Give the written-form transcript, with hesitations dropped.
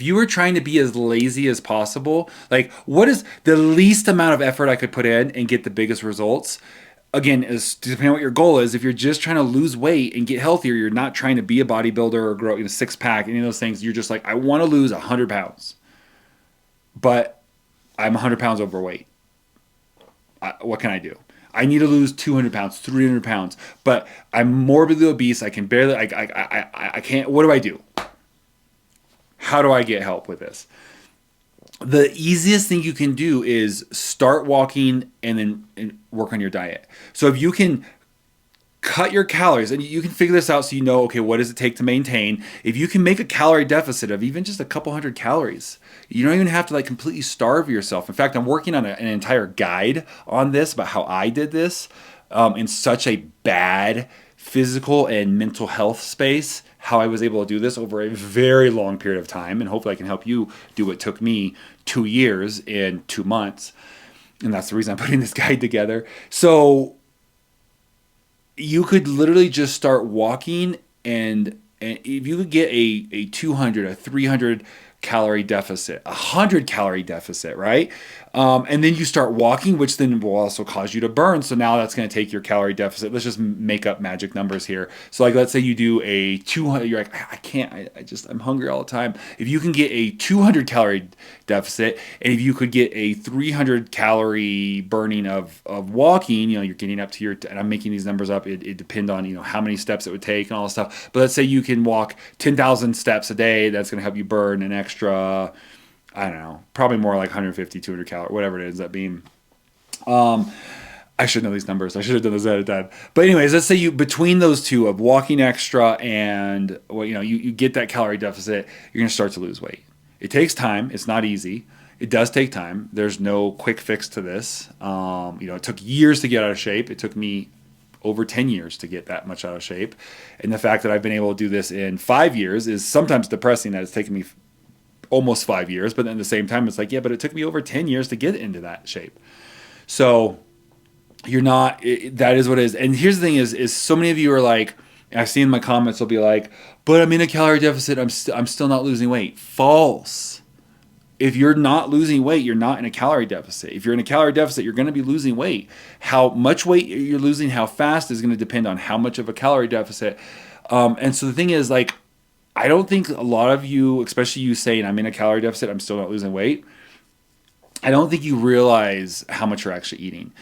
if you were trying to be as lazy as possible, like what is the least amount of effort I could put in and get the biggest results? Again, is depending on what your goal is. If you're just trying to lose weight and get healthier, you're not trying to be a bodybuilder or grow, six pack, any of those things. You're just like, I want to lose 100 pounds, but I'm 100 pounds overweight. What can I do? I need to lose 200 pounds, 300 pounds, but I'm morbidly obese. I can barely, I can't. What do I do? How do I get help with this? The easiest thing you can do is start walking and then work on your diet. So if you can cut your calories and you can figure this out so you know, okay, what does it take to maintain? If you can make a calorie deficit of even just a couple hundred calories, you don't even have to like completely starve yourself. In fact, I'm working on an entire guide on this about how I did this in such a bad physical and mental health space, how I was able to do this over a very long period of time. And hopefully I can help you do what took me 2 years and 2 months. And that's the reason I'm putting this guide together. So you could literally just start walking, and if you could get a 200, a 300 calorie deficit, a 100 calorie deficit, right? And then you start walking, which then will also cause you to burn. So now that's going to take your calorie deficit. Let's just make up magic numbers here. So like, let's say you do a 200, you're like, I can't, I'm hungry all the time. If you can get a 200 calorie deficit, and if you could get a 300 calorie burning of walking, you're getting up to your, and I'm making these numbers up. It depends on, how many steps it would take and all this stuff. But let's say you can walk 10,000 steps a day. That's going to help you burn an extra, I don't know, probably more like 150, 200 calories, whatever it ends up being. I should know these numbers. I should have done this at a time. But anyways, let's say you, between those two of walking extra and, well, you get that calorie deficit, you're going to start to lose weight. It takes time. It's not easy. It does take time. There's no quick fix to this. It took years to get out of shape. It took me over 10 years to get that much out of shape. And the fact that I've been able to do this in 5 years is sometimes depressing that it's taken me almost 5 years. But then at the same time, it's like, yeah, but it took me over 10 years to get into that shape. So you're not, that is what it is. And here's the thing is so many of you are like, I've seen in my comments, they'll be like, but I'm in a calorie deficit. I'm still not losing weight. False. If you're not losing weight, you're not in a calorie deficit. If you're in a calorie deficit, you're going to be losing weight. How much weight you're losing, how fast is going to depend on how much of a calorie deficit. And so the thing is, like, I don't think a lot of you, especially you saying I'm in a calorie deficit, I'm still not losing weight. I don't think you realize how much you're actually eating.